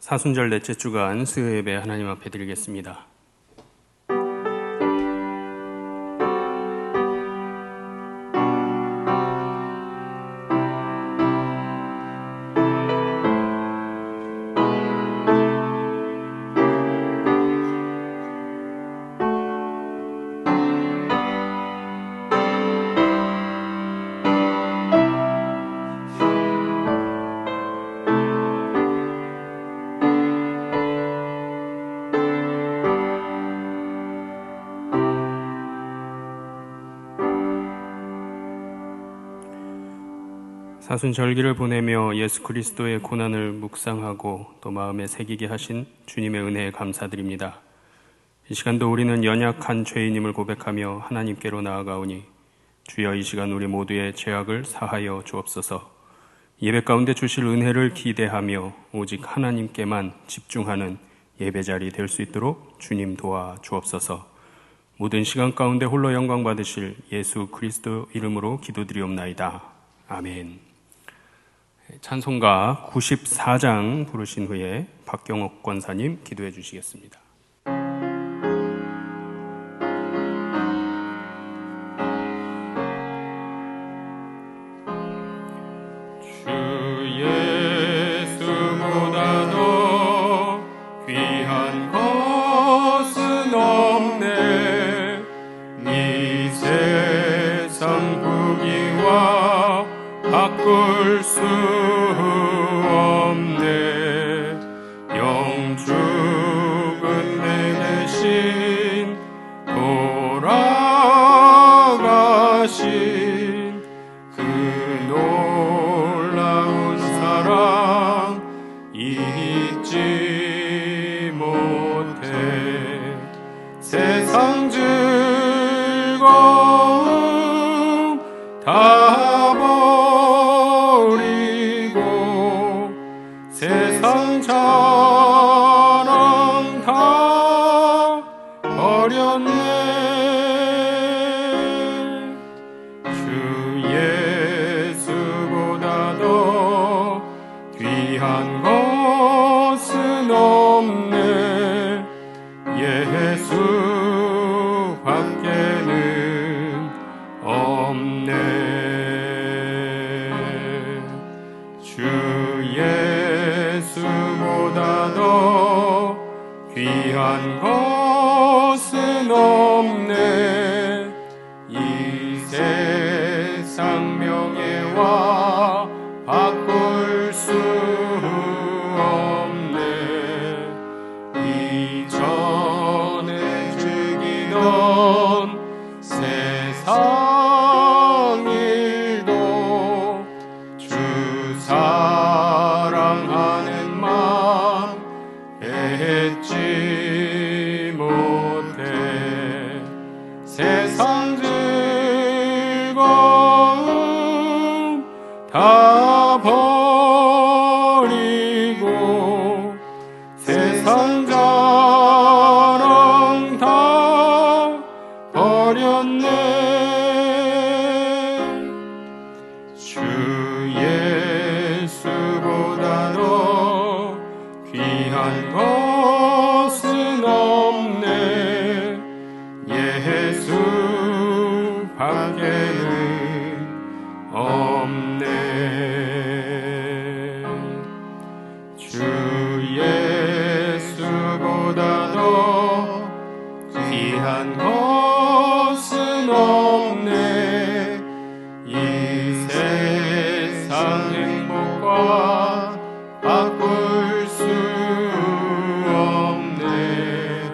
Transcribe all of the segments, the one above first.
사순절 넷째 주간 수요 예배 하나님 앞에 드리겠습니다. 사순절기를 보내며 예수 그리스도의 고난을 묵상하고 또 마음에 새기게 하신 주님의 은혜에 감사드립니다. 이 시간도 우리는 연약한 죄인임을 고백하며 하나님께로 나아가오니 주여 이 시간 우리 모두의 죄악을 사하여 주옵소서. 예배 가운데 주실 은혜를 기대하며 오직 하나님께만 집중하는 예배자리 될 수 있도록 주님 도와 주옵소서. 모든 시간 가운데 홀로 영광 받으실 예수 그리스도 이름으로 기도드리옵나이다. 아멘. 찬송가 94장 부르신 후에 박경옥 권사님 기도해 주시겠습니다. 주 예수보다도 귀한 것은 없네. 이 세상 부귀와 바꿀 수 없네. 영죽은 내 대신 돌아가신 그 놀라운 사랑 잊지 못해. 세상 즐거움 다 버리고 세상 자랑 다 버렸네. 주 예수보다도 귀한 것은 없네. 예수 밖에는 없네. 주 예수보다도 귀한 것은 없네. 이 세상 명예와 바꿀 수 없네. 이전에 즐기던 세상 일도 주 사랑하는 마음 잊지 못해. 세상 즐거움 다 버리고 세상 자랑 다 버렸네. 주 예수보다도 귀한 것은 없네. 예수 밖에는 없네. 주 예수보다도 귀한 것은 없네. 이 세상 행복과 바꿀 수 없네.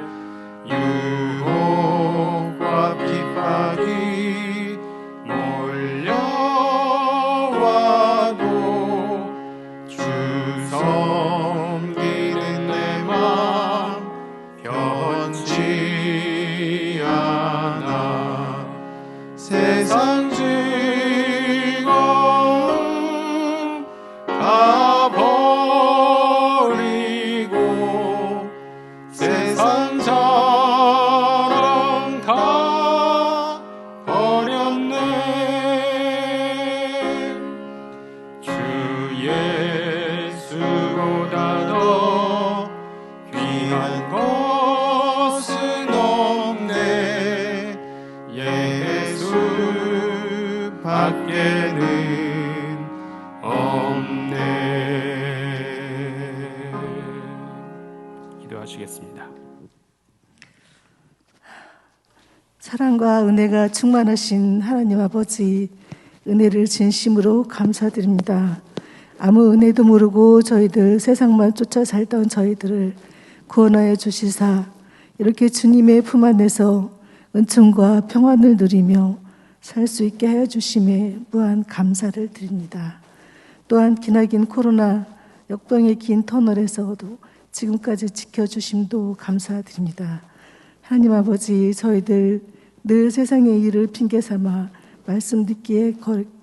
유혹과 핍박이 몰려와도 주 섬기는 내 맘 변치 않아. 세상 즐거움 다 버리고 세상 자랑 다 버렸네. 주 예수보다도 보내시겠습니다. 사랑과 은혜가 충만하신 하나님 아버지, 은혜를 진심으로 감사드립니다. 아무 은혜도 모르고 저희들 세상만 쫓아 살던 저희들을 구원하여 주시사 이렇게 주님의 품 안에서 은총과 평안을 누리며 살 수 있게 하여 주심에 무한 감사를 드립니다. 또한 기나긴 코로나 역병의 긴 터널에서도 지금까지 지켜주심도 감사드립니다. 하나님 아버지, 저희들 늘 세상의 일을 핑계 삼아 말씀 듣기에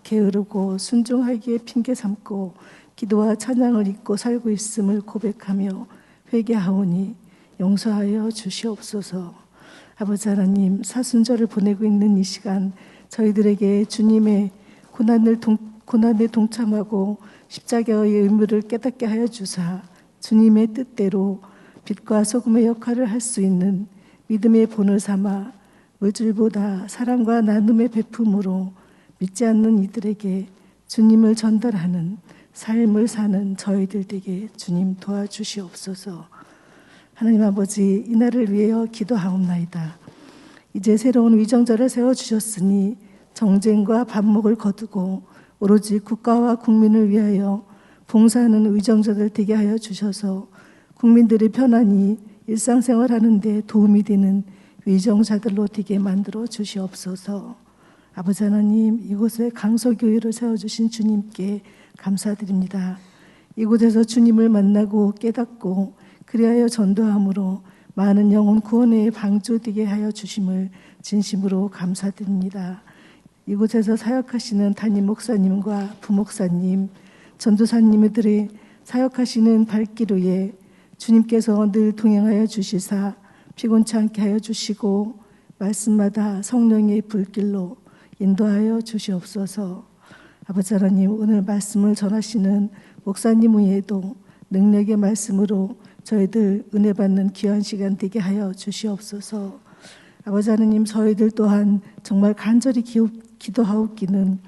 게으르고 순종하기에 핑계 삼고 기도와 찬양을 잊고 살고 있음을 고백하며 회개하오니 용서하여 주시옵소서. 아버지 하나님, 사순절을 보내고 있는 이 시간 저희들에게 주님의 고난에 동참하고 십자가의 의무를 깨닫게 하여 주사 주님의 뜻대로 빛과 소금의 역할을 할 수 있는 믿음의 본을 삼아 물질보다 사랑과 나눔의 베품으로 믿지 않는 이들에게 주님을 전달하는 삶을 사는 저희들 되게 주님 도와주시옵소서. 하나님 아버지, 이날을 위하여 기도하옵나이다. 이제 새로운 위정자를 세워주셨으니 정쟁과 반목을 거두고 오로지 국가와 국민을 위하여 봉사하는 위정자들 되게 하여 주셔서 국민들의 편안히 일상생활하는 데 도움이 되는 위정자들로 되게 만들어 주시옵소서. 아버지 하나님, 이곳에 강서교회를 세워주신 주님께 감사드립니다. 이곳에서 주님을 만나고 깨닫고 그리하여 전도함으로 많은 영혼 구원의 방주되게 하여 주심을 진심으로 감사드립니다. 이곳에서 사역하시는 담임 목사님과 부목사님, 전도사님들의 사역하시는 발길 위에 주님께서 늘 동행하여 주시사 피곤치 않게 하여 주시고 말씀마다 성령의 불길로 인도하여 주시옵소서. 아버지 하나님, 오늘 말씀을 전하시는 목사님 외에도 능력의 말씀으로 저희들 은혜 받는 귀한 시간 되게 하여 주시옵소서. 아버지 하나님, 저희들 또한 정말 간절히 기도하옵기는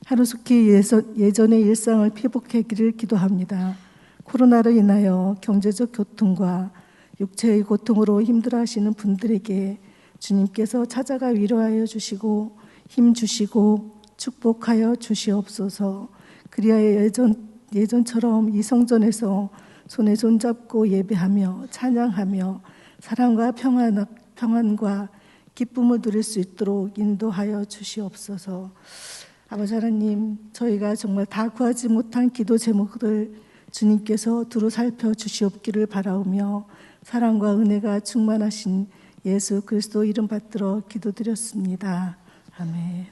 하루속히 예전의 일상을 회복하기를 기도합니다. 코로나로 인하여 경제적 고통과 육체의 고통으로 힘들어하시는 분들에게 주님께서 찾아가 위로하여 주시고 힘 주시고 축복하여 주시옵소서. 그리하여 예전처럼 이 성전에서 손에 손잡고 예배하며 찬양하며 사랑과 평안과 기쁨을 누릴 수 있도록 인도하여 주시옵소서. 아버지 하나님, 저희가 정말 다 구하지 못한 기도 제목을 주님께서 두루 살펴 주시옵기를 바라오며 사랑과 은혜가 충만하신 예수 그리스도 이름 받들어 기도드렸습니다. 아멘.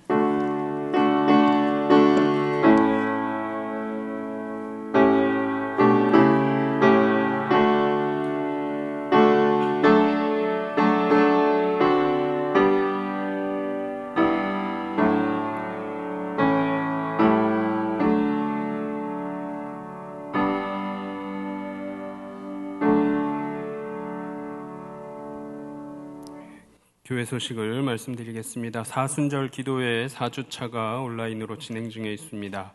교회 소식을 말씀드리겠습니다. 사순절 기도회 4주차가 온라인으로 진행 중에 있습니다.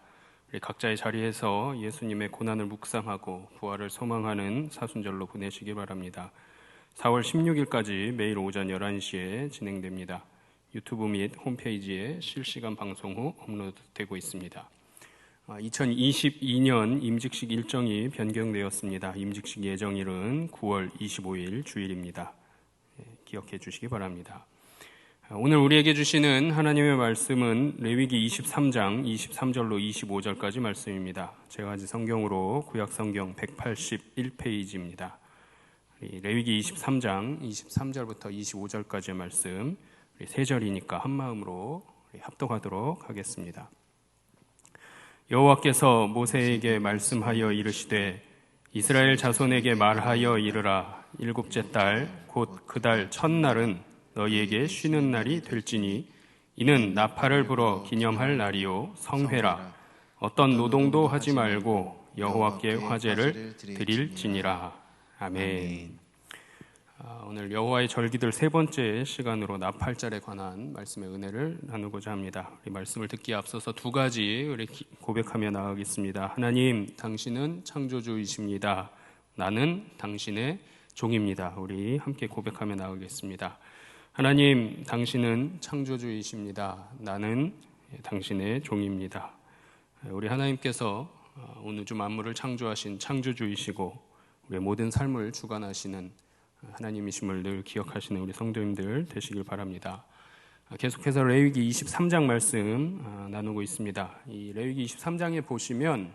우리 각자의 자리에서 예수님의 고난을 묵상하고 부활을 소망하는 사순절로 보내시기 바랍니다. 4월 16일까지 매일 오전 11시에 진행됩니다. 유튜브 및 홈페이지에 실시간 방송 후 업로드되고 있습니다. 2022년 임직식 일정이 변경되었습니다. 임직식 예정일은 9월 25일 주일입니다. 기억해 주시기 바랍니다. 오늘 우리에게 주시는 하나님의 말씀은 레위기 23장 23절로 25절까지 말씀입니다. 제가 가진 성경으로 구약성경 181페이지입니다. 레위기 23장 23절부터 25절까지의 말씀, 세 절이니까 한 마음으로 합독하도록 하겠습니다. 여호와께서 모세에게 말씀하여 이르시되 이스라엘 자손에게 말하여 이르라. 일곱째 달 곧 그 달 첫날은 너희에게 쉬는 날이 될지니 이는 나팔을 불어 기념할 날이요 성회라. 어떤 노동도 하지 말고 여호와께 화제를 드릴지니라. 아멘. 오늘 여호와의 절기들 세 번째 시간으로 나팔절에 관한 말씀의 은혜를 나누고자 합니다. 우리 말씀을 듣기에 앞서서 두 가지 우리 고백하며 나아가겠습니다. 하나님, 당신은 창조주이십니다. 나는 당신의 종입니다. 우리 함께 고백하며 나가겠습니다. 하나님, 당신은 창조주이십니다. 나는 당신의 종입니다. 우리 하나님께서 온 우주 만물을 창조하신 창조주이시고 우리의 모든 삶을 주관하시는 하나님이심을 늘 기억하시는 우리 성도님들 되시길 바랍니다. 계속해서 레위기 23장 말씀 나누고 있습니다. 이 레위기 23장에 보시면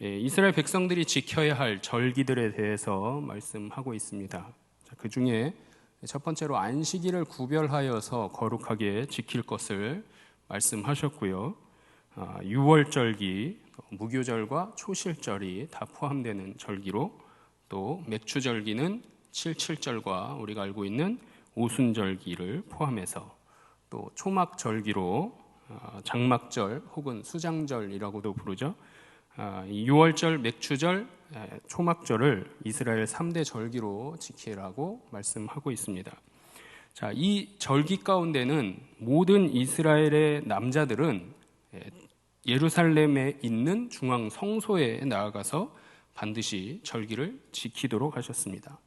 이스라엘 백성들이 지켜야 할 절기들에 대해서 말씀하고 있습니다. 그 중에 첫 번째로 안식일을 구별하여서 거룩하게 지킬 것을 말씀하셨고요. 유월절기, 무교절과 초실절이 다 포함되는 절기로, 또 맥추절기는 7.7절과 우리가 알고 있는 오순절기를 포함해서, 또 초막절기로 장막절 혹은 수장절이라고도 부르죠. 이 유월절, 맥추절, 초막절을 이스라엘 3대 절기로 지키라고 말씀하고 있습니다. 자, 이 절기 가운데는 모든 이스라엘의 남자들은 예루살렘에 있는 중앙 성소에 나아가서 반드시 절기를 지키도록 하셨습니다.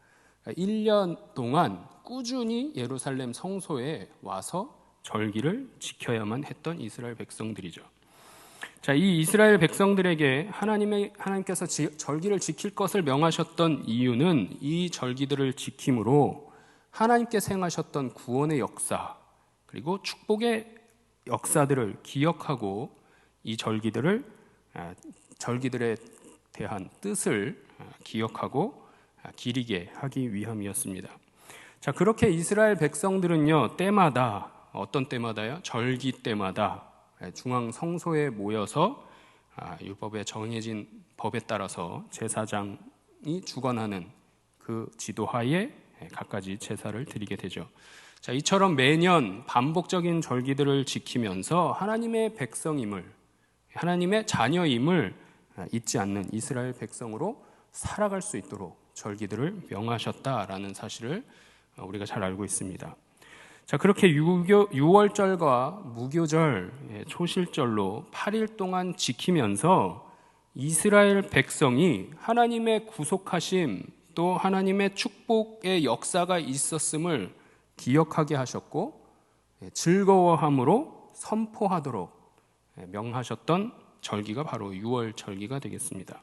1년 동안 꾸준히 예루살렘 성소에 와서 절기를 지켜야만 했던 이스라엘 백성들이죠. 자, 이 이스라엘 백성들에게 하나님께서 절기를 지킬 것을 명하셨던 이유는 이 절기들을 지킴으로 하나님께서 행하셨던 구원의 역사, 그리고 축복의 역사들을 기억하고 이 절기들에 대한 뜻을 기억하고 기리게 하기 위함이었습니다. 자, 그렇게 이스라엘 백성들은요, 때마다, 어떤 때마다요? 절기 때마다 중앙 성소에 모여서 율법에 정해진 법에 따라서 제사장이 주관하는 그 지도하에 갖가지 제사를 드리게 되죠. 자, 이처럼 매년 반복적인 절기들을 지키면서 하나님의 백성임을, 하나님의 자녀임을 잊지 않는 이스라엘 백성으로 살아갈 수 있도록 절기들을 명하셨다라는 사실을 우리가 잘 알고 있습니다. 자, 그렇게 유월절과 무교절, 초실절로 8일 동안 지키면서 이스라엘 백성이 하나님의 구속하심, 또 하나님의 축복의 역사가 있었음을 기억하게 하셨고 즐거워함으로 선포하도록 명하셨던 절기가 바로 유월절기가 되겠습니다.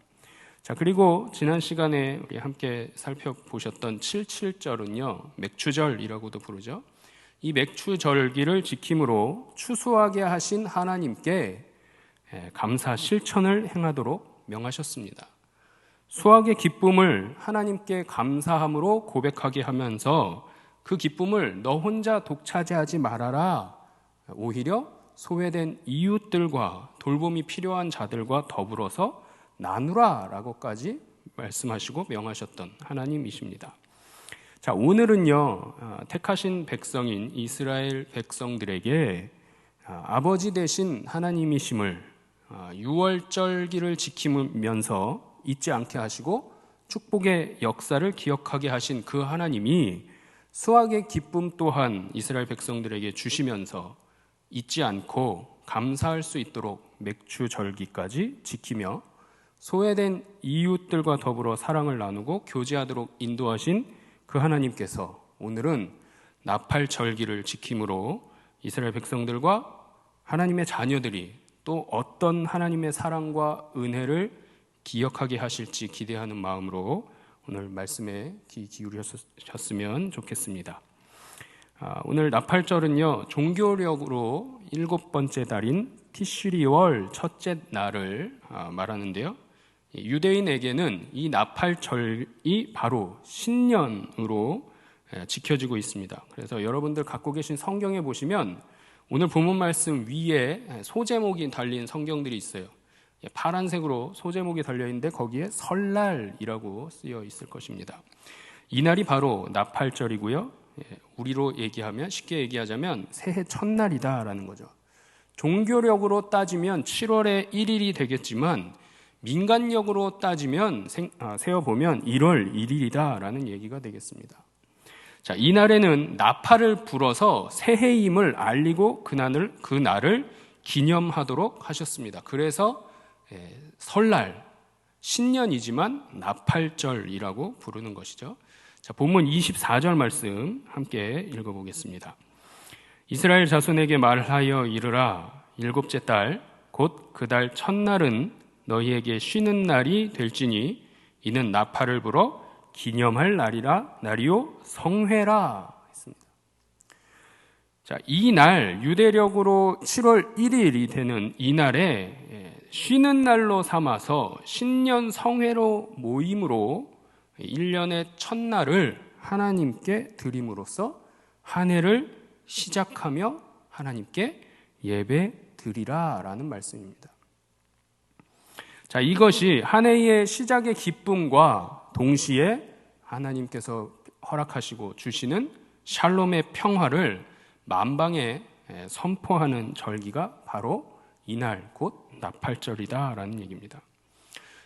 자, 그리고 지난 시간에 우리 함께 살펴보셨던 7.7절은요, 맥추절이라고도 부르죠. 이 맥추절기를 지킴으로 추수하게 하신 하나님께 감사 실천을 행하도록 명하셨습니다. 수확의 기쁨을 하나님께 감사함으로 고백하게 하면서 그 기쁨을 너 혼자 독차지하지 말아라, 오히려 소외된 이웃들과 돌봄이 필요한 자들과 더불어서 나누라 라고까지 말씀하시고 명하셨던 하나님이십니다. 자, 오늘은요, 택하신 백성인 이스라엘 백성들에게 아버지 되신 하나님이심을 유월절기를 지키면서 잊지 않게 하시고 축복의 역사를 기억하게 하신 그 하나님이 수확의 기쁨 또한 이스라엘 백성들에게 주시면서 잊지 않고 감사할 수 있도록 맥추절기까지 지키며 소외된 이웃들과 더불어 사랑을 나누고 교제하도록 인도하신 그 하나님께서 오늘은 나팔절기를 지킴으로 이스라엘 백성들과 하나님의 자녀들이 또 어떤 하나님의 사랑과 은혜를 기억하게 하실지 기대하는 마음으로 오늘 말씀에 귀 기울이셨으면 좋겠습니다. 오늘 나팔절은요, 종교력으로 7번째 달인 티슈리월 첫째 날을 말하는데요, 유대인에게는 이 나팔절이 바로 신년으로 지켜지고 있습니다. 그래서 여러분들 갖고 계신 성경에 보시면 오늘 본문 말씀 위에 소제목이 달린 성경들이 있어요. 파란색으로 소제목이 달려있는데 거기에 설날이라고 쓰여 있을 것입니다. 이날이 바로 나팔절이고요, 우리로 얘기하면, 쉽게 얘기하자면 새해 첫날이다라는 거죠. 종교력으로 따지면 7월의 1일이 되겠지만 민간력으로 따지면 세어보면 1월 1일이다라는 얘기가 되겠습니다. 자, 이날에는 나팔을 불어서 새해임을 알리고 그 날을 기념하도록 하셨습니다. 그래서 설날, 신년이지만 나팔절이라고 부르는 것이죠. 자, 본문 24절 말씀 함께 읽어보겠습니다. 이스라엘 자손에게 말하여 이르라. 일곱째 달 곧 그 달 첫날은 너희에게 쉬는 날이 될지니 이는 나팔을 불어 기념할 날이요 성회라 했습니다. 자, 이 날 유대력으로 7월 1일이 되는 이 날에 쉬는 날로 삼아서 신년 성회로 모임으로 1년의 첫날을 하나님께 드림으로써 한 해를 시작하며 하나님께 예배 드리라라는 말씀입니다. 자, 이것이 한 해의 시작의 기쁨과 동시에 하나님께서 허락하시고 주시는 샬롬의 평화를 만방에 선포하는 절기가 바로 이날 곧 나팔절이다라는 얘기입니다.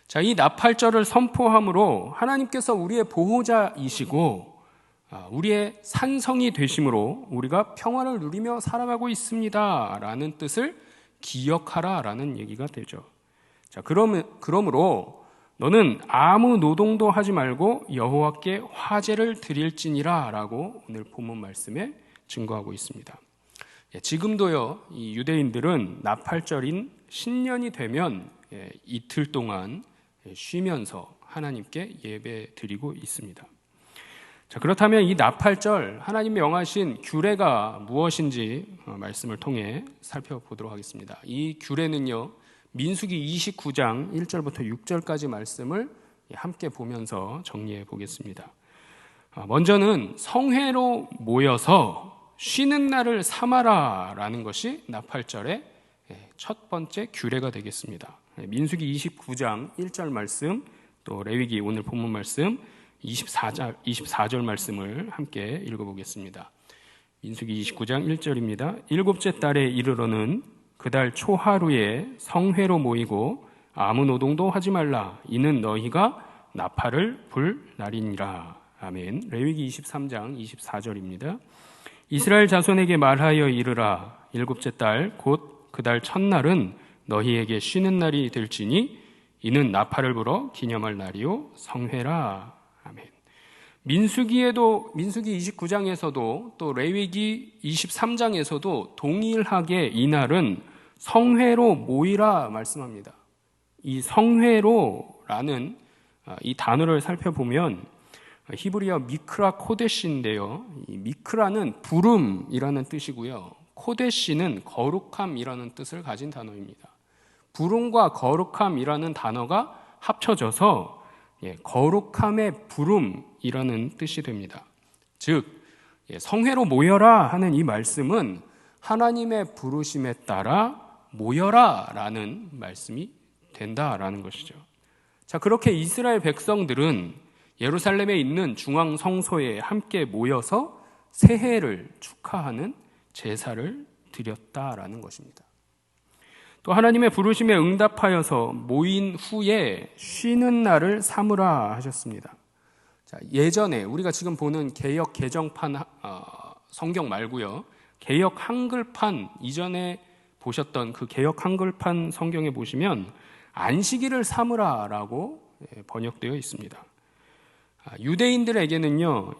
자, 이 나팔절을 선포함으로 하나님께서 우리의 보호자이시고 우리의 산성이 되심으로 우리가 평화를 누리며 살아가고 있습니다 라는 뜻을 기억하라 라는 얘기가 되죠. 자, 그러므로 너는 아무 노동도 하지 말고 여호와께 화제를 드릴지니라 라고 오늘 본문 말씀에 증거하고 있습니다. 지금도요, 이 유대인들은 나팔절인 신년이 되면 이틀 동안 쉬면서 하나님께 예배 드리고 있습니다. 자, 그렇다면 이 나팔절 하나님 명하신 규례가 무엇인지 말씀을 통해 살펴보도록 하겠습니다. 이 규례는요, 민수기 29장 1절부터 6절까지 말씀을 함께 보면서 정리해 보겠습니다. 먼저는 성회로 모여서 쉬는 날을 삼아라 라는 것이 나팔절의 첫 번째 규례가 되겠습니다. 민수기 29장 1절 말씀, 또 레위기 오늘 본문 말씀 24절 말씀을 함께 읽어보겠습니다. 민수기 29장 1절입니다. 일곱째 달에 이르러는 그 달 초하루에 성회로 모이고 아무 노동도 하지 말라. 이는 너희가 나팔을 불 날이니라. 아멘. 레위기 23장 24절입니다. 이스라엘 자손에게 말하여 이르라. 일곱째 달 곧 그 달 첫날은 너희에게 쉬는 날이 될지니 이는 나팔을 불어 기념할 날이요 성회라. 아멘. 민수기 29장에서도 또 레위기 23장에서도 동일하게 이날은 성회로 모이라 말씀합니다. 이 성회로라는 이 단어를 살펴보면 히브리어 미크라 코데시인데요. 이 미크라는 부름이라는 뜻이고요. 코데시는 거룩함이라는 뜻을 가진 단어입니다. 부름과 거룩함이라는 단어가 합쳐져서 거룩함의 부름이라는 뜻이 됩니다. 즉 성회로 모여라 하는 이 말씀은 하나님의 부르심에 따라 모여라 라는 말씀이 된다라는 것이죠. 자, 그렇게 이스라엘 백성들은 예루살렘에 있는 중앙 성소에 함께 모여서 새해를 축하하는 제사를 드렸다라는 것입니다. 또 하나님의 부르심에 응답하여서 모인 후에 쉬는 날을 삼으라 하셨습니다. 자, 예전에 우리가 지금 보는 개역 개정판 성경 말고요, 개역 한글판 이전에 보셨던 그 개역 한글판 성경에 보시면 안식일을 삼으라라고 번역되어 있습니다. 유대인들에게는요,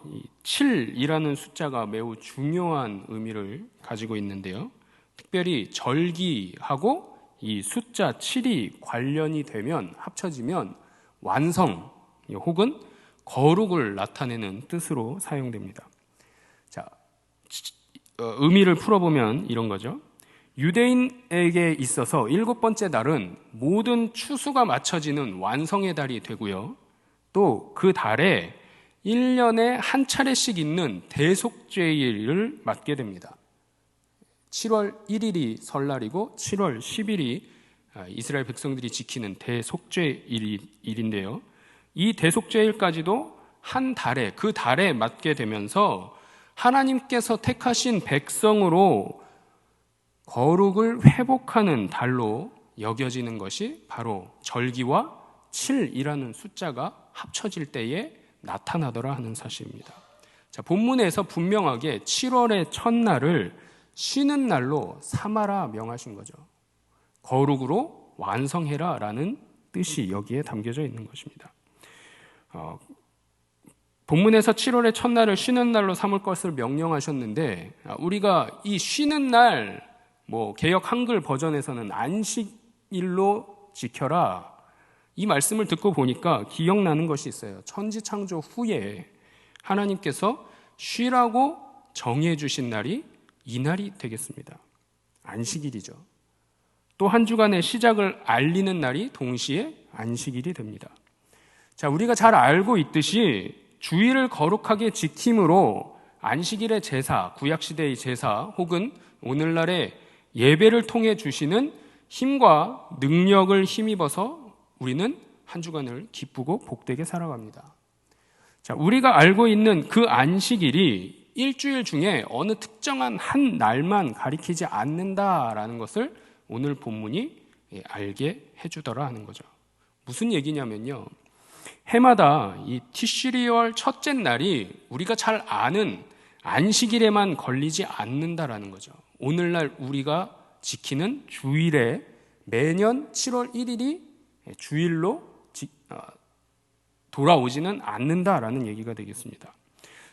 7이라는 숫자가 매우 중요한 의미를 가지고 있는데요. 특별히 절기하고 이 숫자 7이 관련이 되면, 합쳐지면 완성 혹은 거룩을 나타내는 뜻으로 사용됩니다. 자, 의미를 풀어보면 이런 거죠. 유대인에게 있어서 7번째 달은 모든 추수가 맞춰지는 완성의 달이 되고요. 또 그 달에 1년에 한 차례씩 있는 대속죄일을 맞게 됩니다. 7월 1일이 설날이고 7월 10일이 이스라엘 백성들이 지키는 대속죄일인데요. 이 대속죄일까지도 한 달에, 그 달에 맞게 되면서 하나님께서 택하신 백성으로 거룩을 회복하는 달로 여겨지는 것이 바로 절기와 7이라는 숫자가 합쳐질 때에 나타나더라 하는 사실입니다. 자, 본문에서 분명하게 7월의 첫날을 쉬는 날로 삼아라 명하신 거죠. 거룩으로 완성해라 라는 뜻이 여기에 담겨져 있는 것입니다. 본문에서 7월의 첫날을 쉬는 날로 삼을 것을 명령하셨는데, 우리가 이 쉬는 날, 개역 한글 버전에서는 안식일로 지켜라, 이 말씀을 듣고 보니까 기억나는 것이 있어요. 천지창조 후에 하나님께서 쉬라고 정해주신 날이 이 날이 되겠습니다. 안식일이죠. 또 한 주간의 시작을 알리는 날이 동시에 안식일이 됩니다. 자, 우리가 잘 알고 있듯이 주일을 거룩하게 지킴으로 안식일의 제사, 구약시대의 제사 혹은 오늘날의 예배를 통해 주시는 힘과 능력을 힘입어서 우리는 한 주간을 기쁘고 복되게 살아갑니다. 자, 우리가 알고 있는 그 안식일이 일주일 중에 어느 특정한 한 날만 가리키지 않는다라는 것을 오늘 본문이 알게 해주더라 하는 거죠. 무슨 얘기냐면요, 해마다 이 티시리얼 첫째 날이 우리가 잘 아는 안식일에만 걸리지 않는다라는 거죠. 오늘날 우리가 지키는 주일에 매년 7월 1일이 주일로 돌아오지는 않는다라는 얘기가 되겠습니다.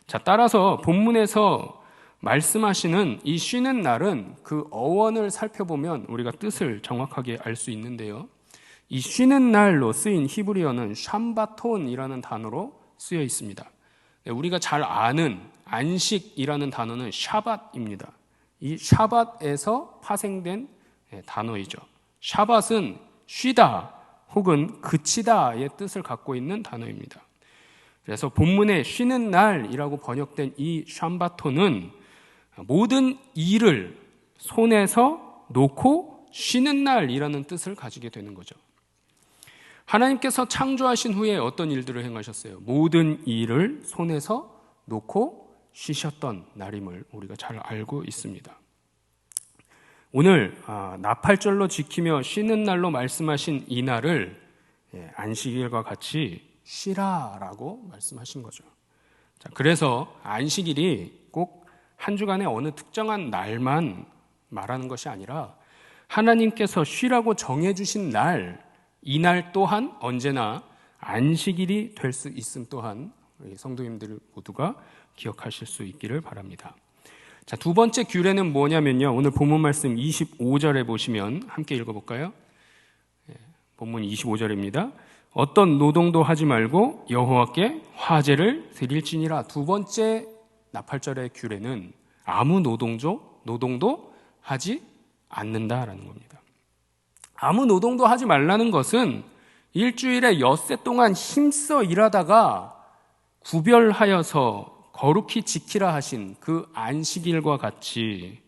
자, 따라서 본문에서 말씀하시는 이 쉬는 날은 그 어원을 살펴보면 우리가 뜻을 정확하게 알 수 있는데요, 이 쉬는 날로 쓰인 히브리어는 샴바톤이라는 단어로 쓰여 있습니다. 우리가 잘 아는 안식이라는 단어는 샤밧입니다. 이 샤밧에서 파생된 단어이죠. 샤밧은 쉬다 혹은 그치다의 뜻을 갖고 있는 단어입니다. 그래서 본문에 쉬는 날이라고 번역된 이 샴바톤은 모든 일을 손에서 놓고 쉬는 날이라는 뜻을 가지게 되는 거죠. 하나님께서 창조하신 후에 어떤 일들을 행하셨어요? 모든 일을 손에서 놓고 쉬셨던 날임을 우리가 잘 알고 있습니다. 오늘 나팔절로 지키며 쉬는 날로 말씀하신 이 날을 안식일과 같이 쉬라라고 말씀하신 거죠. 자, 그래서 안식일이 꼭 한 주간의 어느 특정한 날만 말하는 것이 아니라 하나님께서 쉬라고 정해주신 날, 이 날 또한 언제나 안식일이 될 수 있음 또한 우리 성도님들 모두가 기억하실 수 있기를 바랍니다. 자, 두 번째 규례는 뭐냐면요, 오늘 본문 말씀 25절에 보시면 함께 읽어볼까요? 본문 25절입니다. 어떤 노동도 하지 말고 여호와께 화제를 드릴지니라. 두 번째 나팔절의 규례는 아무 노동도 하지 않는다라는 겁니다. 아무 노동도 하지 말라는 것은 일주일에 엿새 동안 힘써 일하다가 구별하여서 거룩히 지키라 하신 그 안식일과 같이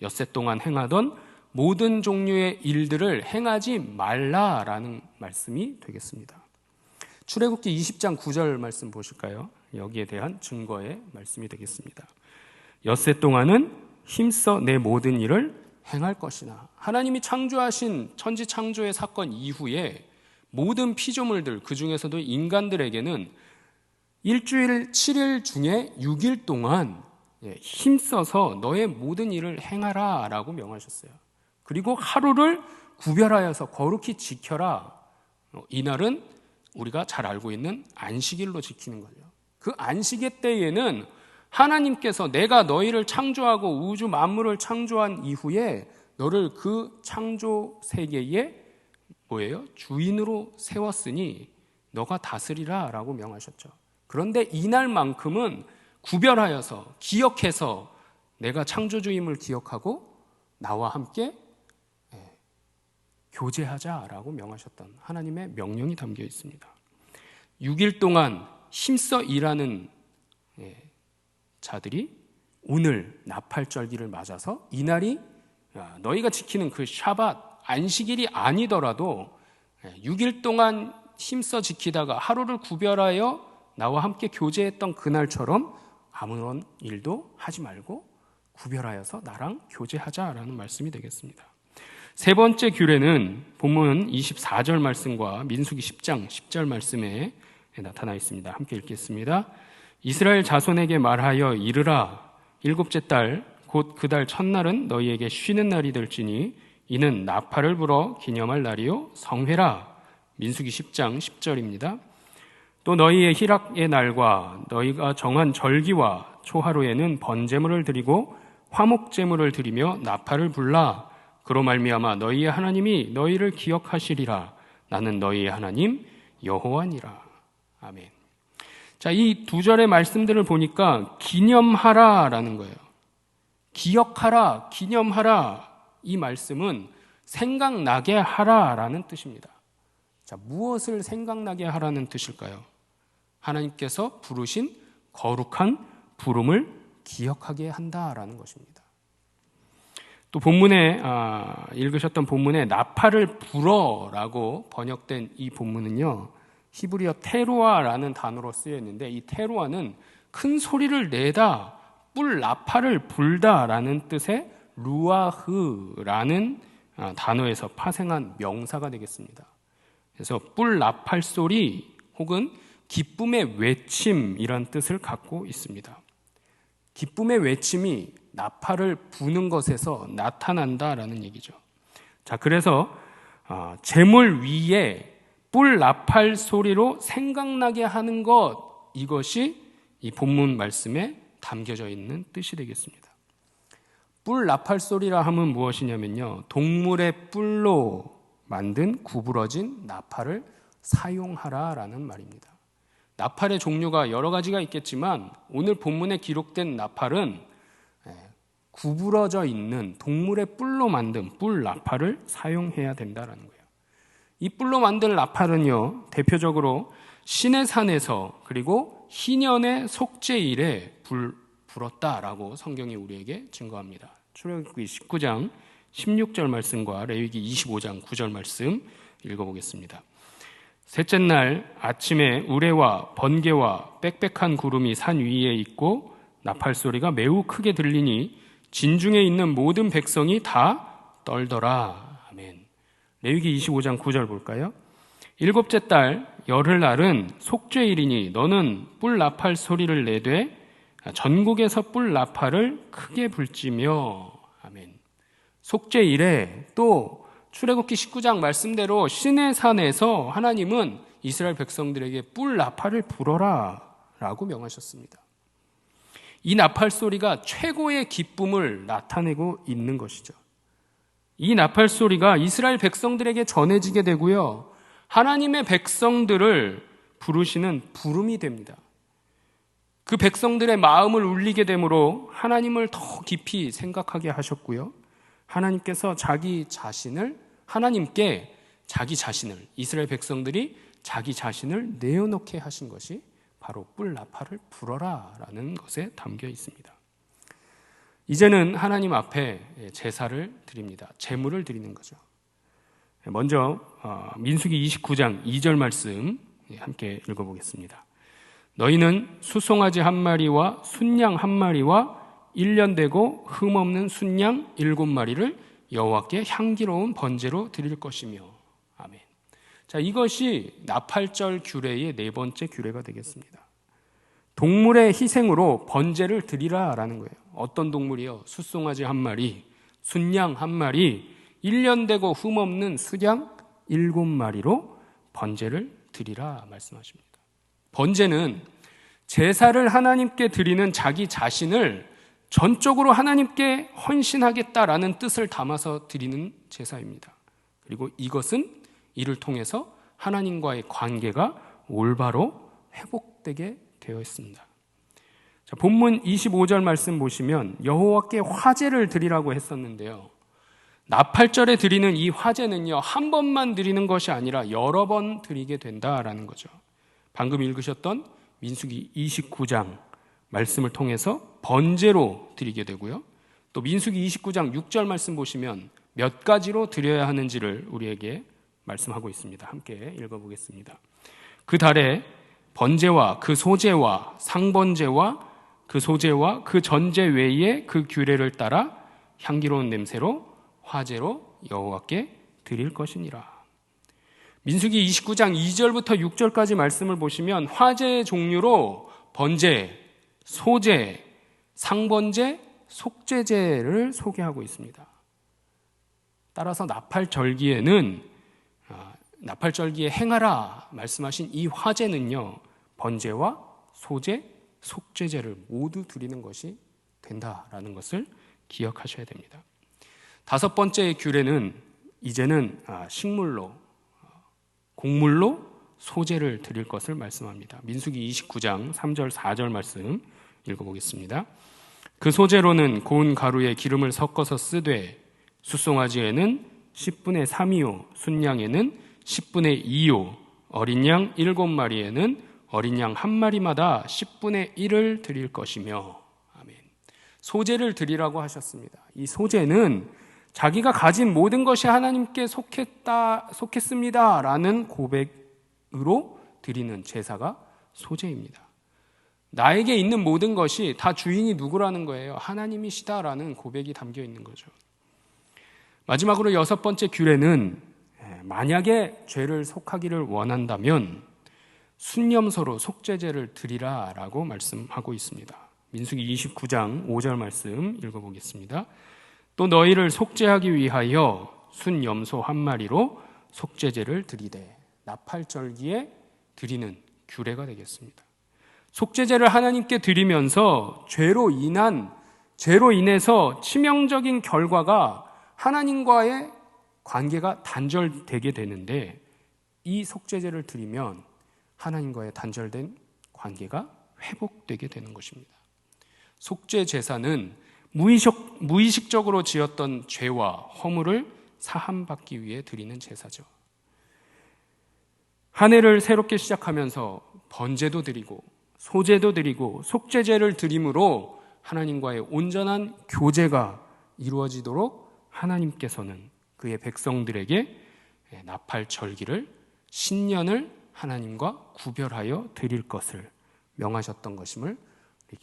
엿새 동안 행하던 모든 종류의 일들을 행하지 말라라는 말씀이 되겠습니다. 출애굽기 20장 9절 말씀 보실까요? 여기에 대한 증거의 말씀이 되겠습니다. 엿새 동안은 힘써 내 모든 일을 행할 것이나. 하나님이 창조하신 천지 창조의 사건 이후에 모든 피조물들, 그 중에서도 인간들에게는 일주일 7일 중에 6일 동안 힘써서 너의 모든 일을 행하라 라고 명하셨어요. 그리고 하루를 구별하여서 거룩히 지켜라. 이날은 우리가 잘 알고 있는 안식일로 지키는 거죠. 그 안식의 때에는 하나님께서 내가 너희를 창조하고 우주 만물을 창조한 이후에 너를 그 창조 세계의 주인으로 세웠으니 너가 다스리라 라고 명하셨죠. 그런데 이날만큼은 구별하여서 기억해서 내가 창조주임을 기억하고 나와 함께 교제하자라고 명하셨던 하나님의 명령이 담겨 있습니다. 6일 동안 힘써 일하는 자들이 오늘 나팔절기를 맞아서 이날이 너희가 지키는 그 샤밧 안식일이 아니더라도 6일 동안 힘써 지키다가 하루를 구별하여 나와 함께 교제했던 그날처럼 아무런 일도 하지 말고 구별하여서 나랑 교제하자라는 말씀이 되겠습니다. 세 번째 규례는 본문 24절 말씀과 민수기 10장 10절 말씀에 나타나 있습니다. 함께 읽겠습니다. 이스라엘 자손에게 말하여 이르라. 일곱째 달 곧 그 달 첫날은 너희에게 쉬는 날이 될지니 이는 나팔을 불어 기념할 날이요 성회라. 민수기 10장 10절입니다. 또 너희의 희락의 날과 너희가 정한 절기와 초하루에는 번제물을 드리고 화목제물을 드리며 나팔을 불라. 그로 말미암아 너희의 하나님이 너희를 기억하시리라. 나는 너희의 하나님 여호와니라. 아멘. 자, 이 두 절의 말씀들을 보니까 기념하라라는 거예요. 기억하라, 기념하라. 이 말씀은 생각나게 하라라는 뜻입니다. 자, 무엇을 생각나게 하라는 뜻일까요? 하나님께서 부르신 거룩한 부름을 기억하게 한다라는 것입니다. 또 본문에 읽으셨던 본문에 나팔을 불어라고 번역된 이 본문은요, 히브리어 테루아라는 단어로 쓰여 있는데, 이 테루아는 큰 소리를 내다, 뿔 나팔을 불다라는 뜻의 루아흐라는 단어에서 파생한 명사가 되겠습니다. 그래서 뿔 나팔 소리 혹은 기쁨의 외침이란 뜻을 갖고 있습니다. 기쁨의 외침이 나팔을 부는 것에서 나타난다라는 얘기죠. 자, 그래서 제물 위에 뿔 나팔 소리로 생각나게 하는 것, 이것이 이 본문 말씀에 담겨져 있는 뜻이 되겠습니다. 뿔 나팔 소리라 하면 무엇이냐면요, 동물의 뿔로 만든 구부러진 나팔을 사용하라라는 말입니다. 나팔의 종류가 여러 가지가 있겠지만 오늘 본문에 기록된 나팔은 구부러져 있는 동물의 뿔로 만든 뿔 나팔을 사용해야 된다라는 거예요. 이 뿔로 만든 나팔은요, 대표적으로 시내산에서 그리고 희년의 속죄일에 불었다라고 성경이 우리에게 증거합니다. 출애굽기 19장 16절 말씀과 레위기 25장 9절 말씀 읽어보겠습니다. 셋째 날 아침에 우레와 번개와 빽빽한 구름이 산 위에 있고 나팔 소리가 매우 크게 들리니 진중에 있는 모든 백성이 다 떨더라. 아멘. 레위기 25장 9절 볼까요? 일곱째 달 열흘날은 속죄일이니 너는 뿔 나팔 소리를 내되 전국에서 뿔 나팔을 크게 불지며. 아멘. 속죄일에 또 출애굽기 19장 말씀대로 시내산에서 하나님은 이스라엘 백성들에게 뿔 나팔을 불어라 라고 명하셨습니다. 이 나팔 소리가 최고의 기쁨을 나타내고 있는 것이죠. 이 나팔 소리가 이스라엘 백성들에게 전해지게 되고요, 하나님의 백성들을 부르시는 부름이 됩니다. 그 백성들의 마음을 울리게 되므로 하나님을 더 깊이 생각하게 하셨고요, 하나님께서 하나님께 자기 자신을, 이스라엘 백성들이 자기 자신을 내어놓게 하신 것이 바로 뿔 나팔을 불어라 라는 것에 담겨 있습니다. 이제는 하나님 앞에 제사를 드립니다. 제물을 드리는 거죠. 먼저 민수기 29장 2절 말씀 함께 읽어보겠습니다. 너희는 수송아지 한 마리와 순양 한 마리와 1년 되고 흠없는 순양 7마리를 여호와께 향기로운 번제로 드릴 것이며. 아멘. 자, 이것이 나팔절 규례의 네 번째 규례가 되겠습니다. 동물의 희생으로 번제를 드리라라는 거예요. 어떤 동물이요? 수송아지 한 마리, 순양 한 마리, 1년 되고 흠없는 수양 7마리로 번제를 드리라 말씀하십니다. 번제는 제사를 하나님께 드리는 자기 자신을 전적으로 하나님께 헌신하겠다라는 뜻을 담아서 드리는 제사입니다. 그리고 이것은 이를 통해서 하나님과의 관계가 올바로 회복되게 되어 있습니다. 자, 본문 25절 말씀 보시면 여호와께 화제를 드리라고 했었는데요, 나팔절에 드리는 이 화제는요, 한 번만 드리는 것이 아니라 여러 번 드리게 된다라는 거죠. 방금 읽으셨던 민수기 29장 말씀을 통해서 번제로 드리게 되고요, 또 민수기 29장 6절 말씀 보시면 몇 가지로 드려야 하는지를 우리에게 말씀하고 있습니다. 함께 읽어보겠습니다. 그 달에 번제와 그 소제와 상번제와 그 소제와 그 전제 외에 그 규례를 따라 향기로운 냄새로 화제로 여호와께 드릴 것이니라. 민수기 29장 2절부터 6절까지 말씀을 보시면 화제의 종류로 번제, 소제, 상번제, 속죄제를 소개하고 있습니다. 따라서 나팔절기에 행하라 말씀하신 이 화제는요, 번제와 소제, 속죄제를 모두 드리는 것이 된다라는 것을 기억하셔야 됩니다. 다섯 번째 규례는 이제는 식물로, 곡물로 소제를 드릴 것을 말씀합니다. 민수기 29장 3절 4절 말씀 읽어보겠습니다. 그 소제로는 고운 가루에 기름을 섞어서 쓰되 숫송아지에는 10분의 3이요 순양에는 10분의 2요 어린 양 7마리에는 어린 양 1마리마다 10분의 1을 드릴 것이며. 아멘. 소제를 드리라고 하셨습니다. 이 소제는 자기가 가진 모든 것이 하나님께 속했습니다 라는 고백으로 드리는 제사가 소제입니다. 나에게 있는 모든 것이 다 주인이 누구라는 거예요? 하나님이시다라는 고백이 담겨 있는 거죠. 마지막으로 여섯 번째 규례는 만약에 죄를 속하기를 원한다면 순념소로 속죄제를 드리라라고 말씀하고 있습니다. 민수기 29장 5절 말씀 읽어보겠습니다. 또 너희를 속죄하기 위하여 순염소 한 마리로 속죄제를 드리되. 나팔절기에 드리는 규례가 되겠습니다. 속죄제를 하나님께 드리면서 죄로 인해서 치명적인 결과가 하나님과의 관계가 단절되게 되는데, 이 속죄제를 드리면 하나님과의 단절된 관계가 회복되게 되는 것입니다. 속죄 제사는 무의식적으로 지었던 죄와 허물을 사함받기 위해 드리는 제사죠. 한 해를 새롭게 시작하면서 번제도 드리고 소제도 드리고 속죄제를 드림으로 하나님과의 온전한 교제가 이루어지도록 하나님께서는 그의 백성들에게 나팔 절기를, 신년을 하나님과 구별하여 드릴 것을 명하셨던 것임을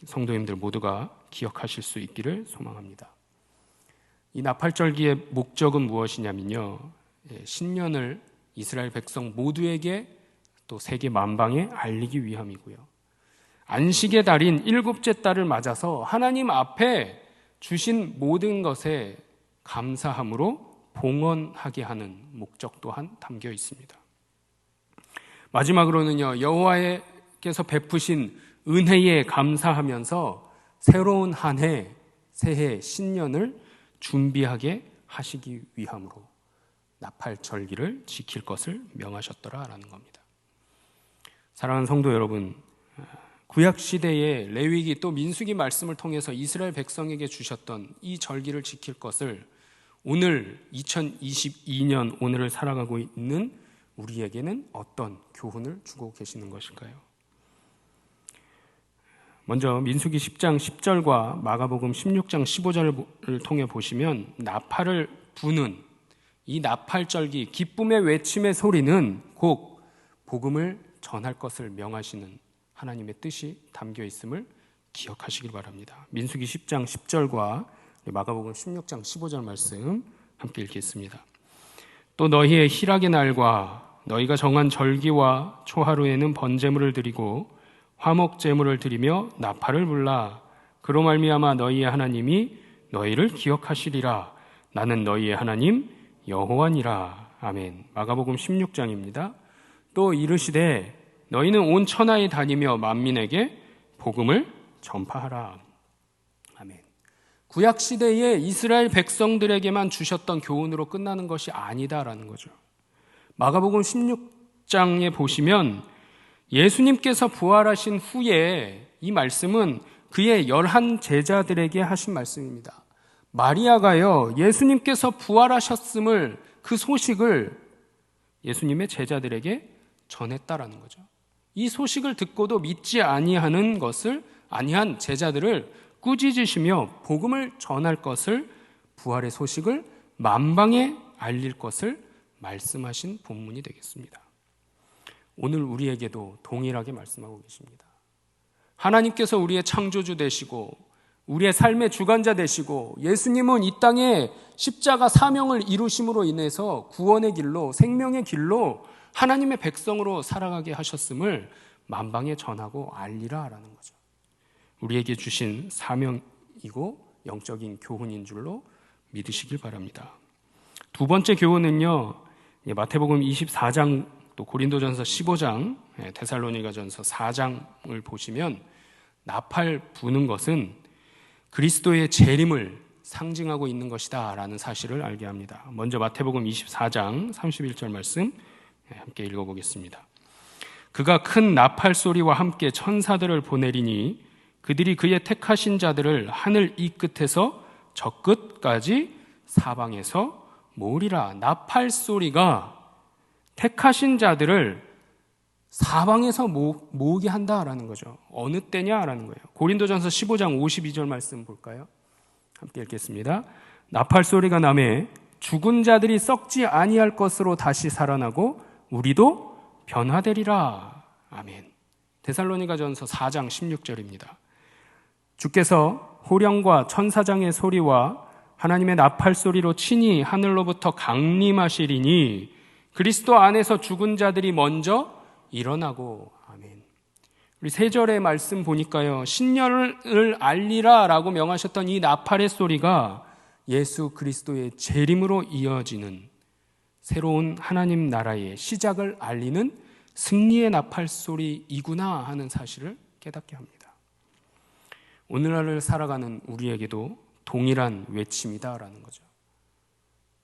성도님들 모두가 기억하실 수 있기를 소망합니다. 이 나팔절기의 목적은 무엇이냐면요, 신년을 이스라엘 백성 모두에게 또 세계 만방에 알리기 위함이고요, 안식의 달인 일곱째 달을 맞아서 하나님 앞에 주신 모든 것에 감사함으로 봉헌하게 하는 목적 또한 담겨 있습니다. 마지막으로는요, 여호와께서 베푸신 은혜에 감사하면서 새로운 한 해, 새해 신년을 준비하게 하시기 위함으로 나팔 절기를 지킬 것을 명하셨더라라는 겁니다. 사랑하는 성도 여러분, 구약 시대의 레위기 또 민수기 말씀을 통해서 이스라엘 백성에게 주셨던 이 절기를 지킬 것을 오늘 2022년 오늘을 살아가고 있는 우리에게는 어떤 교훈을 주고 계시는 것일까요? 먼저 민수기 10장 10절과 마가복음 16장 15절을 통해 보시면 나팔을 부는 이 나팔절기, 기쁨의 외침의 소리는 곧 복음을 전할 것을 명하시는 하나님의 뜻이 담겨 있음을 기억하시길 바랍니다. 민수기 10장 10절과 마가복음 16장 15절 말씀 함께 읽겠습니다. 또 너희의 희락의 날과 너희가 정한 절기와 초하루에는 번제물을 드리고 화목제물을 드리며 나팔을 불라. 그로 말미암아 너희의 하나님이 너희를 기억하시리라. 나는 너희의 하나님 여호와니라. 아멘. 마가복음 16장입니다. 또 이르시되 너희는 온 천하에 다니며 만민에게 복음을 전파하라. 아멘. 구약 시대에 이스라엘 백성들에게만 주셨던 교훈으로 끝나는 것이 아니다라는 거죠. 마가복음 16장에 보시면 예수님께서 부활하신 후에 이 말씀은 그의 11 제자들에게 하신 말씀입니다. 마리아가요, 예수님께서 부활하셨음을, 그 소식을 예수님의 제자들에게 전했다라는 거죠. 이 소식을 듣고도 믿지 아니한 제자들을 꾸짖으시며 복음을 전할 것을, 부활의 소식을 만방에 알릴 것을 말씀하신 본문이 되겠습니다. 오늘 우리에게도 동일하게 말씀하고 계십니다. 하나님께서 우리의 창조주 되시고 우리의 삶의 주관자 되시고 예수님은 이 땅에 십자가 사명을 이루심으로 인해서 구원의 길로, 생명의 길로 하나님의 백성으로 살아가게 하셨음을 만방에 전하고 알리라라는 거죠. 우리에게 주신 사명이고 영적인 교훈인 줄로 믿으시길 바랍니다. 두 번째 교훈은요, 마태복음 24장 또 고린도전서 15장 데살로니가전서 4장을 보시면 나팔 부는 것은 그리스도의 재림을 상징하고 있는 것이다 라는 사실을 알게 합니다. 먼저 마태복음 24장 31절 말씀 함께 읽어보겠습니다. 그가 큰 나팔 소리와 함께 천사들을 보내리니 그들이 그의 택하신 자들을 하늘 이 끝에서 저 끝까지 사방에서 모으리라. 나팔 소리가 택하신 자들을 사방에서 모으게 한다라는 거죠. 어느 때냐라는 거예요. 고린도전서 15장 52절 말씀 볼까요? 함께 읽겠습니다. 나팔 소리가 나매 죽은 자들이 썩지 아니할 것으로 다시 살아나고 우리도 변화되리라. 아멘. 데살로니가전서 4장 16절입니다. 주께서 호령과 천사장의 소리와 하나님의 나팔 소리로 친히 하늘로부터 강림하시리니 그리스도 안에서 죽은 자들이 먼저 일어나고. 아멘. 우리 3절의 말씀 보니까요, 신년을 알리라 라고 명하셨던 이 나팔의 소리가 예수 그리스도의 재림으로 이어지는 새로운 하나님 나라의 시작을 알리는 승리의 나팔 소리이구나 하는 사실을 깨닫게 합니다. 오늘날을 살아가는 우리에게도 동일한 외침이다라는 거죠.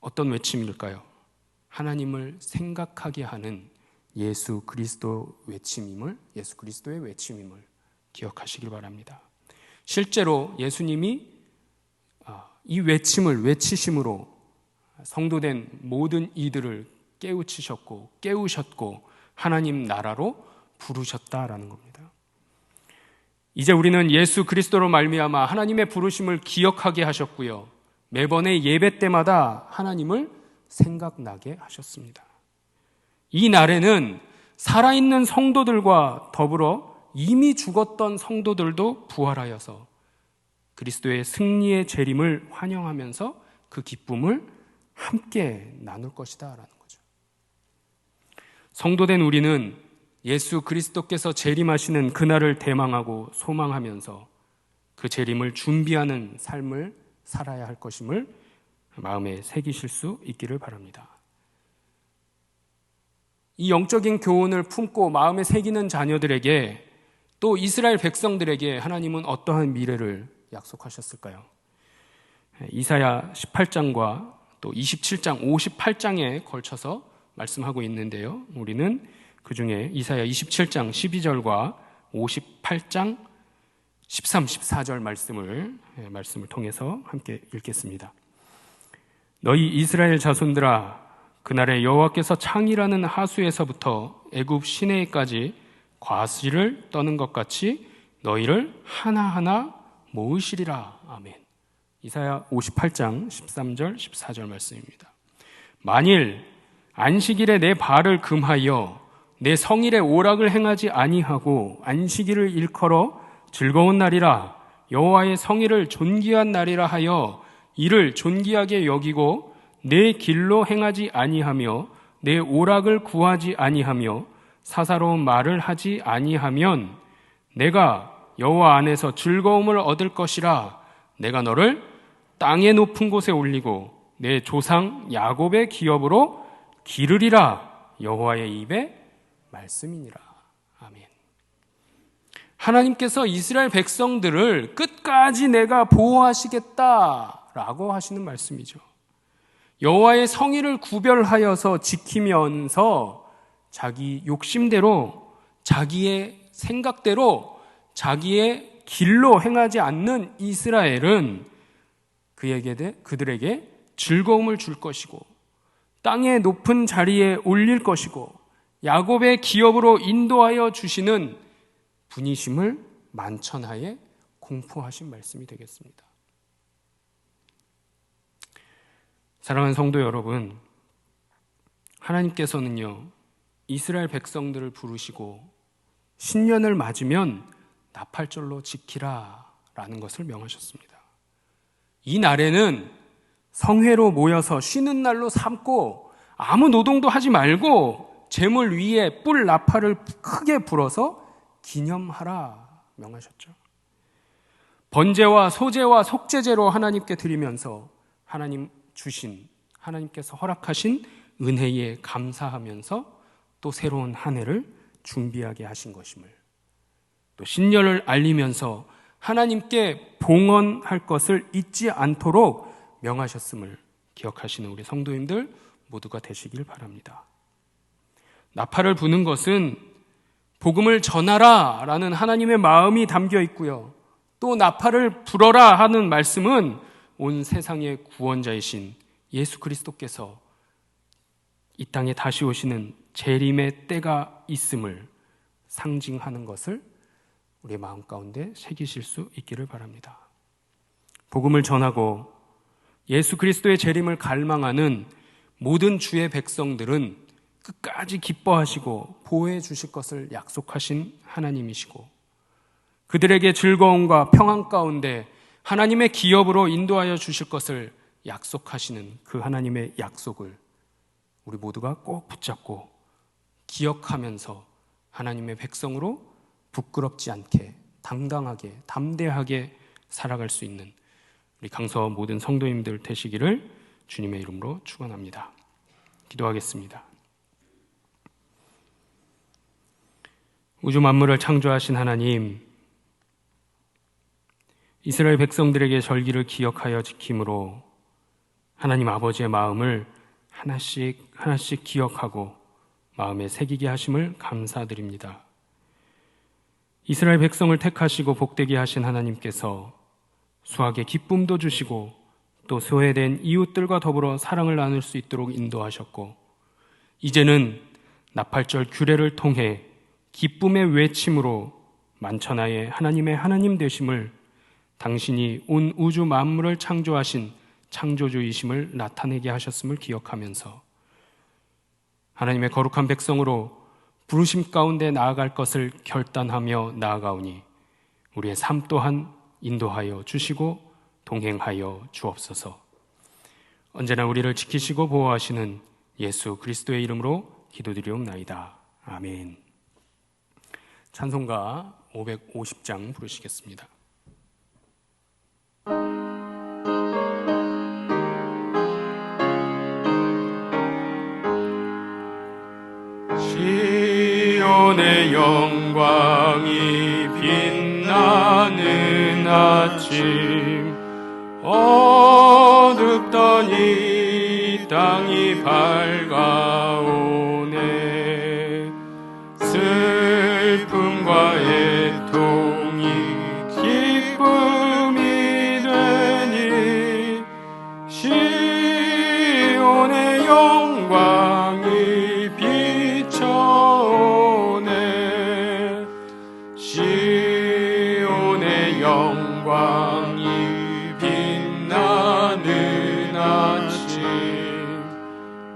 어떤 외침일까요? 하나님을 생각하게 하는 예수 그리스도의 외침임을 기억하시길 바랍니다. 실제로 예수님이 이 외침을 외치심으로 성도된 모든 이들을 깨우셨고 하나님 나라로 부르셨다라는 겁니다. 이제 우리는 예수 그리스도로 말미암아 하나님의 부르심을 기억하게 하셨고요, 매번의 예배 때마다 하나님을 생각나게 하셨습니다. 이 날에는 살아있는 성도들과 더불어 이미 죽었던 성도들도 부활하여서 그리스도의 승리의 재림을 환영하면서 그 기쁨을 함께 나눌 것이다 라는 거죠. 성도된 우리는 예수 그리스도께서 재림하시는 그날을 대망하고 소망하면서 그 재림을 준비하는 삶을 살아야 할 것임을 마음에 새기실 수 있기를 바랍니다. 이 영적인 교훈을 품고 마음에 새기는 자녀들에게, 또 이스라엘 백성들에게 하나님은 어떠한 미래를 약속하셨을까요? 이사야 18장과 또 27장, 58장에 걸쳐서 말씀하고 있는데요, 우리는 그 중에 이사야 27장 12절과 58장 13, 14절 말씀을 통해서 함께 읽겠습니다. 너희 이스라엘 자손들아, 그날에 여호와께서 창이라는 하수에서부터 애굽 시내까지 과실을 떠는 것 같이 너희를 하나하나 모으시리라. 아멘. 이사야 58장 13절 14절 말씀입니다. 만일 안식일에 내 발을 금하여 내 성일에 오락을 행하지 아니하고 안식일을 일컬어 즐거운 날이라 여호와의 성일을 존귀한 날이라 하여 이를 존귀하게 여기고 내 길로 행하지 아니하며 내 오락을 구하지 아니하며 사사로운 말을 하지 아니하면 내가 여호와 안에서 즐거움을 얻을 것이라. 내가 너를 땅의 높은 곳에 올리고 내 조상 야곱의 기업으로 기르리라. 여호와의 입에 말씀이니라. 아멘. 하나님께서 이스라엘 백성들을 끝까지 내가 보호하시겠다라고 하시는 말씀이죠. 여호와의 성의를 구별하여서 지키면서 자기 욕심대로, 자기의 생각대로, 자기의 길로 행하지 않는 이스라엘은 그들에게 즐거움을 줄 것이고 땅의 높은 자리에 올릴 것이고 야곱의 기업으로 인도하여 주시는 분이심을 만천하에 공포하신 말씀이 되겠습니다. 사랑하는 성도 여러분, 하나님께서는요, 이스라엘 백성들을 부르시고 신년을 맞으면 나팔절로 지키라 라는 것을 명하셨습니다. 이 날에는 성회로 모여서 쉬는 날로 삼고 아무 노동도 하지 말고 제물 위에 뿔 나팔을 크게 불어서 기념하라 명하셨죠. 번제와 소제와 속죄제로 하나님께 드리면서 하나님께서 허락하신 은혜에 감사하면서 또 새로운 한 해를 준비하게 하신 것임을, 또 신년을 알리면서 하나님께 봉헌할 것을 잊지 않도록 명하셨음을 기억하시는 우리 성도님들 모두가 되시길 바랍니다. 나팔을 부는 것은 복음을 전하라 라는 하나님의 마음이 담겨 있고요, 또 나팔을 불어라 하는 말씀은 온 세상의 구원자이신 예수 그리스도께서 이 땅에 다시 오시는 재림의 때가 있음을 상징하는 것을 우리의 마음 가운데 새기실 수 있기를 바랍니다. 복음을 전하고 예수 그리스도의 재림을 갈망하는 모든 주의 백성들은 끝까지 기뻐하시고 보호해 주실 것을 약속하신 하나님이시고, 그들에게 즐거움과 평안 가운데 하나님의 기업으로 인도하여 주실 것을 약속하시는 그 하나님의 약속을 우리 모두가 꼭 붙잡고 기억하면서 하나님의 백성으로 부끄럽지 않게 당당하게 담대하게 살아갈 수 있는 우리 강서 모든 성도님들 되시기를 주님의 이름으로 축원합니다. 기도하겠습니다. 우주 만물을 창조하신 하나님, 이스라엘 백성들에게 절기를 기억하여 지킴으로 하나님 아버지의 마음을 하나씩 하나씩 기억하고 마음에 새기게 하심을 감사드립니다. 이스라엘 백성을 택하시고 복되게 하신 하나님께서 수학의 기쁨도 주시고 또 소외된 이웃들과 더불어 사랑을 나눌 수 있도록 인도하셨고, 이제는 나팔절 규례를 통해 기쁨의 외침으로 만천하에 하나님의 하나님 되심을, 당신이 온 우주 만물을 창조하신 창조주이심을 나타내게 하셨음을 기억하면서 하나님의 거룩한 백성으로 부르심 가운데 나아갈 것을 결단하며 나아가오니 우리의 삶 또한 인도하여 주시고 동행하여 주옵소서. 언제나 우리를 지키시고 보호하시는 예수 그리스도의 이름으로 기도드리옵나이다. 아멘. 찬송가 550장 부르시겠습니다. 시온의 영광이 빛나는 아침, 어둡던 이 땅이 밝아오네. 슬픔과 애통이 기쁨이 되니 시온의 영광이 비춰오네. 시온의 영광이 빛나는 아침,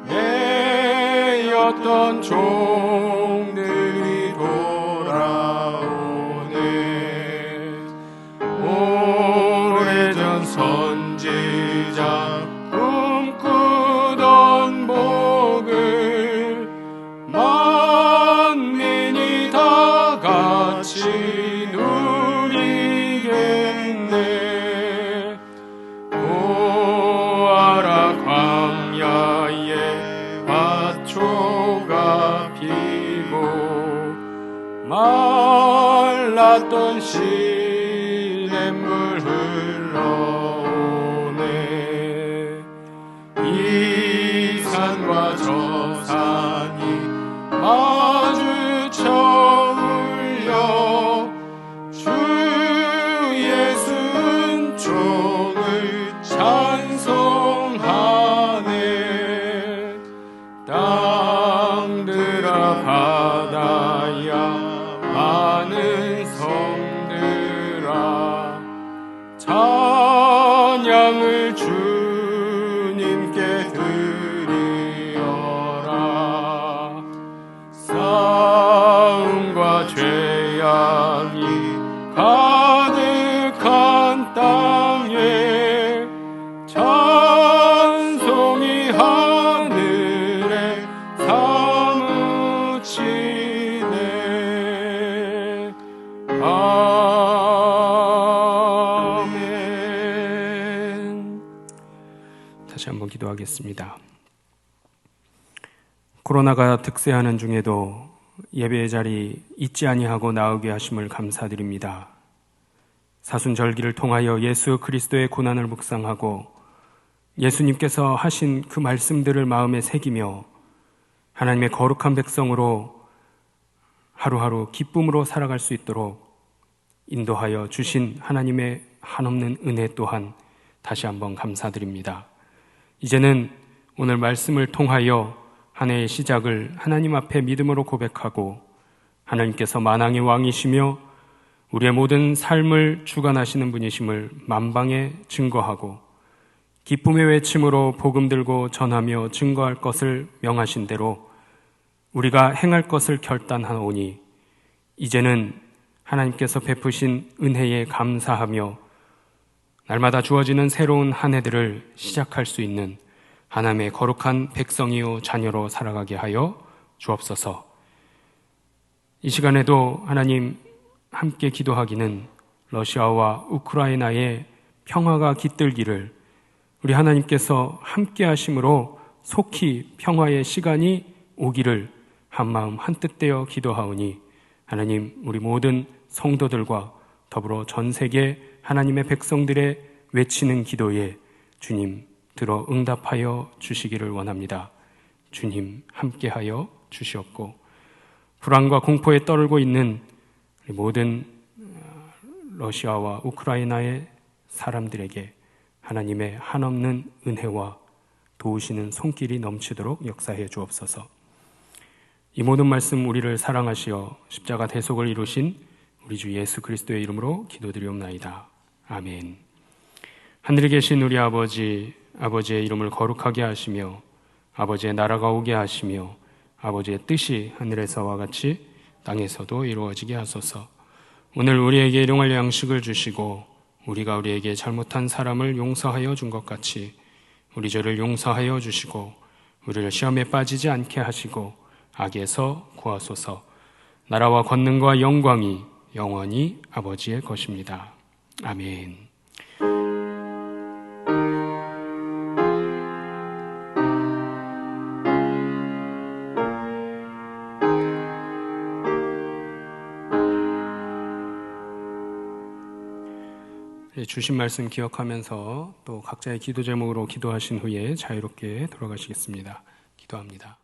매였던 종들이 돌아오네. 오래전 선지자 꿈꾸던 복을 만민이 다 같이 누리겠네. 보아라 광야에 밭초가 피고 말랐던 시냇물 흘러오네. 이 산과 저 산이 마주쳐 울려 주 예수 은총을 찬송하네. 땅들아 바다야 많은 성들아 찬양을 주님께 드리어라. 싸움과 죄악이 가득한 땅에 찬송이 하늘에 사무치네. 아멘. 다시 한번 기도하겠습니다. 코로나가 득세하는 중에도 예배의 자리 잊지 아니하고 나오게 하심을 감사드립니다. 사순절기를 통하여 예수 그리스도의 고난을 묵상하고 예수님께서 하신 그 말씀들을 마음에 새기며 하나님의 거룩한 백성으로 하루하루 기쁨으로 살아갈 수 있도록 인도하여 주신 하나님의 한없는 은혜 또한 다시 한번 감사드립니다. 이제는 오늘 말씀을 통하여 한 해의 시작을 하나님 앞에 믿음으로 고백하고 하나님께서 만왕의 왕이시며 우리의 모든 삶을 주관하시는 분이심을 만방에 증거하고 기쁨의 외침으로 복음 들고 전하며 증거할 것을 명하신 대로 우리가 행할 것을 결단하오니 이제는 하나님께서 베푸신 은혜에 감사하며 날마다 주어지는 새로운 한 해들을 시작할 수 있는 하나님의 거룩한 백성이요 자녀로 살아가게 하여 주옵소서. 이 시간에도 하나님 함께 기도하기는 러시아와 우크라이나의 평화가 깃들기를 우리 하나님께서 함께 하심으로 속히 평화의 시간이 오기를 한마음 한뜻되어 기도하오니 하나님 우리 모든 성도들과 더불어 전 세계 하나님의 백성들의 외치는 기도에 주님 들어 응답하여 주시기를 원합니다. 주님 함께하여 주시옵고 불안과 공포에 떨고 있는 모든 러시아와 우크라이나의 사람들에게 하나님의 한없는 은혜와 도우시는 손길이 넘치도록 역사해 주옵소서. 이 모든 말씀 우리를 사랑하시어 십자가 대속을 이루신 우리 주 예수 그리스도의 이름으로 기도드리옵나이다. 아멘. 하늘에 계신 우리 아버지의 이름을 거룩하게 하시며 아버지의 나라가 오게 하시며 아버지의 뜻이 하늘에서와 같이 땅에서도 이루어지게 하소서. 오늘 우리에게 일용할 양식을 주시고 우리가 우리에게 잘못한 사람을 용서하여 준 것 같이 우리 죄를 용서하여 주시고 우리를 시험에 빠지지 않게 하시고 악에서 구하소서. 나라와 권능과 영광이 영원히 아버지의 것입니다. 아멘. 주신 말씀 기억하면서 또 각자의 기도 제목으로 기도하신 후에 자유롭게 돌아가시겠습니다. 기도합니다.